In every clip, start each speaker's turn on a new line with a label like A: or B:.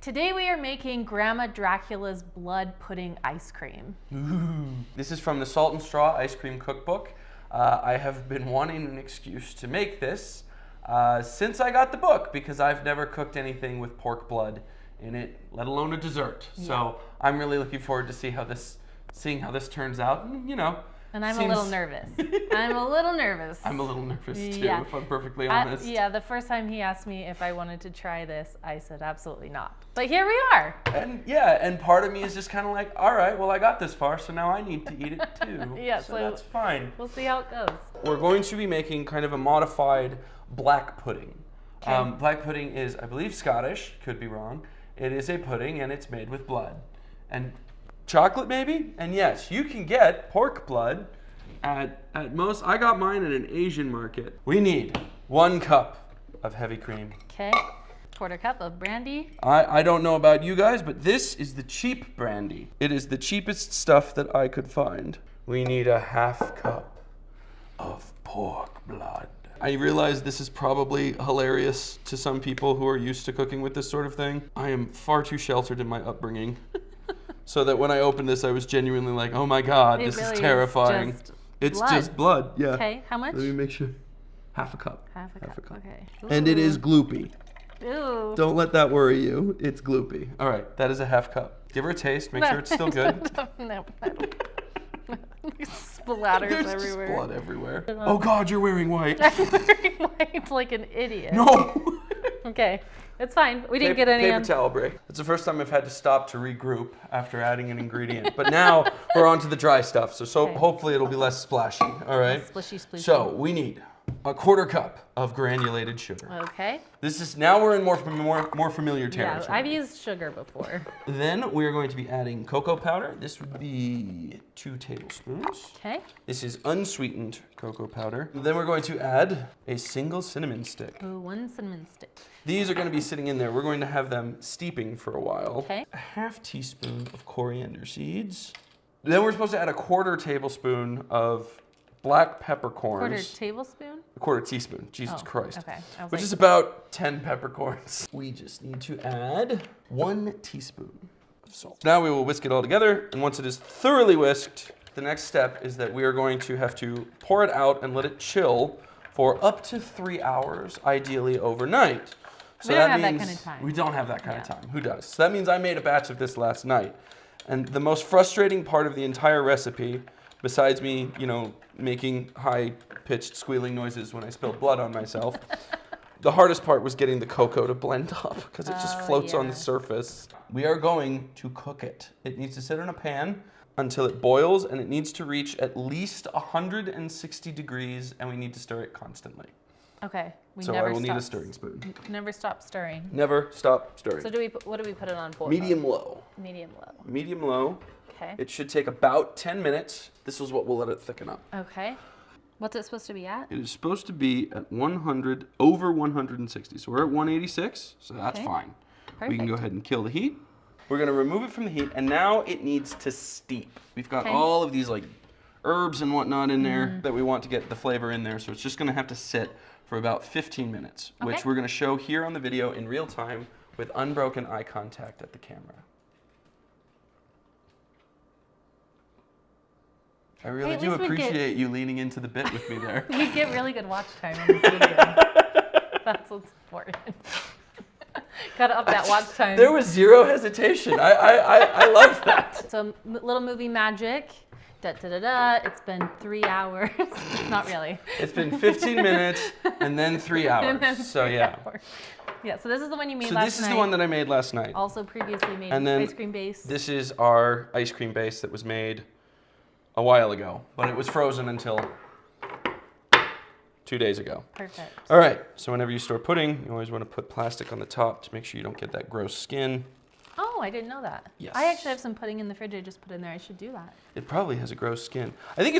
A: Today we are making Grandma Dracula's blood pudding ice cream.
B: Ooh. This is from the Salt and Straw Ice Cream Cookbook. I have been wanting an excuse to make this since I got the book because I've never cooked anything with pork blood in it, let alone a dessert. Yeah. So I'm really looking forward to seeing how this turns out. You know.
A: And I'm a little nervous. I'm a little nervous.
B: I'm a little nervous too, if I'm perfectly honest.
A: Yeah, the first time he asked me if I wanted to try this, I said absolutely not. But here we are.
B: And part of me is just kind of like, all right, well I got this far, so now I need to eat it too.
A: Yeah,
B: so that's fine.
A: We'll see how it goes.
B: We're going to be making kind of a modified black pudding. Okay. Black pudding is, I believe, Scottish. Could be wrong. It is a pudding, and it's made with blood. And chocolate, maybe? And yes, you can get pork blood at most. I got mine at an Asian market. We need 1 cup of heavy cream.
A: Okay. 1/4 cup of brandy.
B: I don't know about you guys, but this is the cheap brandy. It is the cheapest stuff that I could find. We need a 1/2 cup of pork blood. I realize this is probably hilarious to some people who are used to cooking with this sort of thing. I am far too sheltered in my upbringing. So that when I opened this, I was genuinely like, oh my God, this is terrifying. It's just blood, yeah.
A: Okay, how much?
B: Let me make sure. 1/2 cup.
A: 1/2 cup, okay. Ooh.
B: And it is gloopy.
A: Ooh.
B: Don't let that worry you. It's gloopy. All right, that is a 1/2 cup. Give her a taste, make sure it's still good.
A: No, I don't. Splatters
B: There's
A: everywhere.
B: Just blood everywhere. Oh God, you're wearing white.
A: I'm wearing white like an idiot.
B: No.
A: Okay, it's fine. We didn't get any.
B: Paper towel break. It's the first time I've had to stop to regroup after adding an ingredient. But now we're on to the dry stuff, so okay. Hopefully it'll be less splashy. All right.
A: Splishy, splishy.
B: So we need a 1/4 cup of granulated sugar.
A: Okay.
B: This is now we're in more familiar territory.
A: Yeah, I've used sugar before.
B: Then we are going to be adding cocoa powder. This would be 2 tablespoons.
A: Okay.
B: This is unsweetened cocoa powder. Then we're going to add a single cinnamon stick.
A: Oh, 1 cinnamon stick.
B: These are going to be sitting in there. We're going to have them steeping for a while.
A: Okay.
B: A 1/2 teaspoon of coriander seeds. Then we're supposed to add a 1/4 tablespoon of black peppercorns.
A: 1/4 tablespoon?
B: A 1/4 teaspoon. Jesus Christ.
A: Okay.
B: Which is about 10 peppercorns. We just need to add 1 teaspoon of salt. Now we will whisk it all together, and once it is thoroughly whisked, the next step is that we are going to have to pour it out and let it chill for up to 3 hours, ideally overnight. So
A: we don't have that kind of time.
B: We don't have that kind of time. Who does? So that means I made a batch of this last night. And the most frustrating part of the entire recipe, besides me, making high-pitched squealing noises when I spilled blood on myself, the hardest part was getting the cocoa to blend up because it just floats on the surface. We are going to cook it. It needs to sit in a pan until it boils, and it needs to reach at least 160 degrees, and we need to stir it constantly.
A: Okay.
B: So I will need a stirring spoon.
A: Never stop stirring.
B: Never stop stirring.
A: So what do we put it on for?
B: Medium low.
A: Medium low.
B: Medium low.
A: Okay.
B: It should take about 10 minutes. This is what we'll let it thicken up.
A: Okay. What's it supposed to be at?
B: It is supposed to be at over 160. So we're at 186, so that's fine. Perfect. We can go ahead and kill the heat. We're going to remove it from the heat, and now it needs to steep. We've got all of these herbs and whatnot in there that we want to get the flavor in there, so it's just going to have to sit for about 15 minutes, which we're going to show here on the video in real time with unbroken eye contact at the camera. I really do appreciate you leaning into the bit with me there.
A: You get really good watch time on this video. That's what's important. Gotta up that watch time.
B: There was zero hesitation. I love that.
A: So little movie magic. It's been 3 hours. Not really.
B: It's been 15 minutes and then 3 hours.
A: And then
B: so yeah. Hours.
A: Yeah, so this is the one you made last night.
B: So this is the one that I made last night.
A: Also previously made ice cream base.
B: This is our ice cream base that was made a while ago, but it was frozen until 2 days ago.
A: Perfect.
B: All right, so whenever you store pudding, you always want to put plastic on the top to make sure you don't get that gross skin.
A: Oh, I didn't know that.
B: Yes.
A: I actually have some pudding in the fridge I just put in there. I should do that.
B: It probably has a gross skin. I think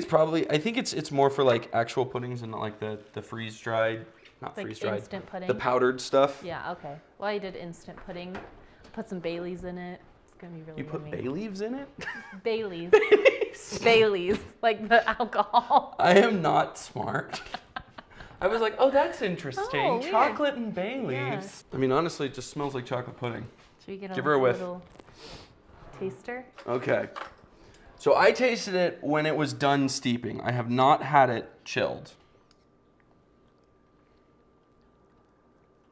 B: it's more for actual puddings and not the freeze-dried, freeze-dried.
A: Instant pudding.
B: The powdered stuff.
A: Yeah, okay. Well, I did instant pudding. Put some bay leaves in it. It's going to be really
B: You put
A: yummy.
B: bay leaves in it?
A: Bay leaves. Bay leaves, like the alcohol.
B: I am not smart. I was like, oh, that's interesting.
A: Oh,
B: chocolate and bay leaves.
A: Yeah.
B: I mean, honestly, it just smells like chocolate pudding.
A: Should we get
B: Give her a whiff.
A: little taster?
B: Okay. So I tasted it when it was done steeping. I have not had it chilled.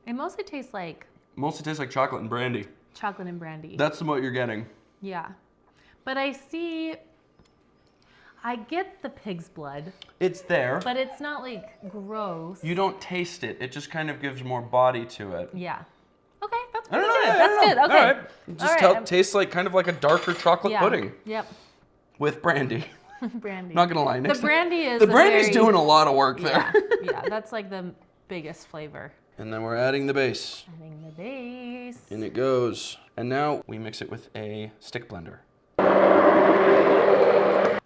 A: It mostly tastes like
B: chocolate and brandy.
A: chocolate and brandy.
B: That's what you're getting.
A: Yeah. But I get the pig's blood.
B: It's there.
A: But it's not like gross.
B: You don't taste it. It just kind of gives more body to it.
A: Yeah. Okay, that's
B: I don't
A: pretty
B: know.
A: good.
B: I
A: That's
B: don't
A: good.
B: know.
A: Okay.
B: All right. It just
A: All right,
B: tastes like kind of like a darker chocolate pudding
A: Yep.
B: with brandy.
A: Brandy.
B: Not gonna lie.
A: The brandy is
B: the brandy's doing a lot of work
A: yeah,
B: there.
A: yeah, that's like the biggest flavor.
B: And then we're adding the base.
A: Adding the base.
B: In it goes. And now we mix it with a stick blender.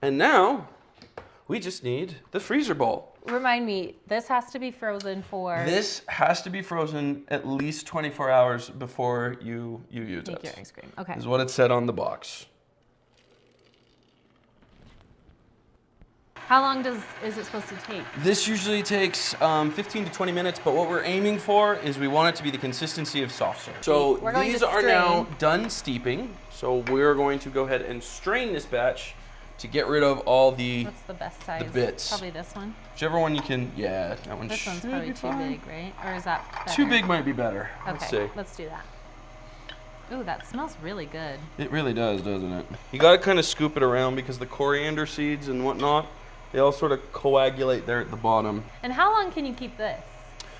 B: And now we just need the freezer bowl.
A: Remind me, this has to be frozen for...
B: This has to be frozen at least 24 hours before you use it.
A: Make your ice cream. Okay.
B: Is what it said on the box.
A: How long is it supposed to take?
B: This usually takes 15 to 20 minutes, but what we're aiming for is we want it to be the consistency of soft serve. So
A: We're going
B: these
A: to
B: are now
A: strain.
B: done steeping. So we're going to go ahead and strain this batch to get rid of all the
A: What's the best size?
B: bits.
A: Probably this one.
B: whichever one you can. Yeah, that one
A: This one's
B: should
A: probably
B: be
A: too
B: fine.
A: big, right? Or is that better?
B: Too big might be better.
A: Okay,
B: Let's see.
A: let's do that. Ooh, that smells really good.
B: It really does, doesn't it? You gotta kind of scoop it around because the coriander seeds and whatnot, they all sort of coagulate there at the bottom.
A: And how long can you keep this?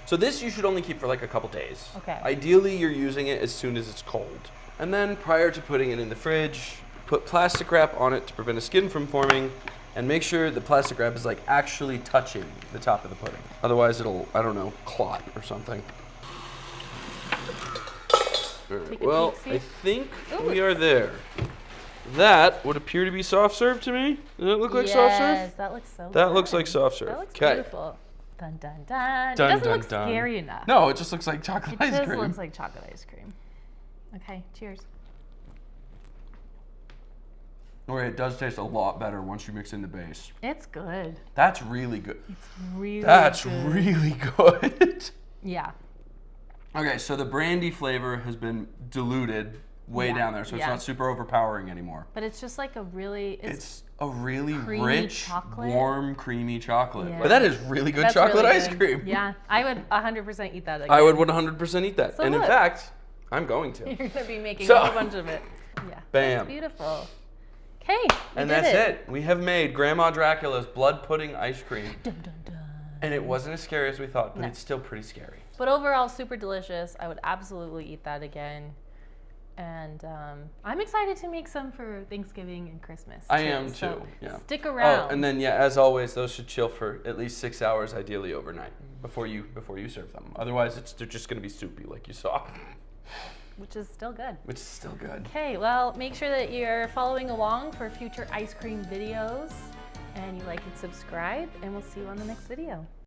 B: So this you should only keep for like a couple days.
A: Okay.
B: Ideally, you're using it as soon as it's cold. And then prior to putting it in the fridge, put plastic wrap on it to prevent a skin from forming, and make sure the plastic wrap is like actually touching the top of the pudding. Otherwise it'll, I don't know, clot or something. All right,
A: Take a
B: well,
A: peek, see?
B: I think
A: Ooh,
B: we are there. That would appear to be soft serve to me. Does it look like soft serve?
A: Yes, that looks so
B: That
A: good.
B: looks like soft serve.
A: That looks
B: 'Kay.
A: beautiful. Dun, dun, dun.
B: Dun,
A: It doesn't
B: dun,
A: look
B: dun.
A: scary enough.
B: No, it just looks like chocolate
A: It
B: ice
A: just
B: cream.
A: looks like chocolate ice cream. Okay, cheers.
B: Or it does taste a lot better once you mix in the base.
A: It's good.
B: That's really good.
A: It's really
B: That's
A: good.
B: really good.
A: Yeah.
B: Okay, so the brandy flavor has been diluted way
A: Yeah,
B: down there, so it's
A: yeah.
B: not super overpowering anymore.
A: But it's just like a really...
B: It's a really
A: creamy
B: rich,
A: chocolate.
B: warm, creamy chocolate.
A: Yeah.
B: But that is really good
A: That's
B: chocolate
A: really
B: ice
A: good.
B: cream.
A: Yeah, I would 100% eat that again.
B: I would 100% eat that.
A: So
B: and in
A: look.
B: fact, I'm going to.
A: You're going to be making
B: So-
A: a whole bunch of it. Yeah.
B: Bam.
A: That's beautiful. Okay,
B: And that's it. We have made Grandma Dracula's blood pudding ice cream.
A: Dun, dun, dun.
B: And it wasn't as scary as we thought, but
A: No.
B: it's still pretty scary.
A: But overall, super delicious. I would absolutely eat that again. And I'm excited to make some for Thanksgiving and Christmas.
B: I am
A: So
B: too, yeah.
A: Stick around.
B: Oh, and then yeah, as always, those should chill for at least 6 hours, ideally overnight, before you serve them. Otherwise, they're just going to be soupy, like you saw,
A: Which is still good.
B: which is still good.
A: Okay, well, make sure that you're following along for future ice cream videos. And you like and subscribe, and we'll see you on the next video.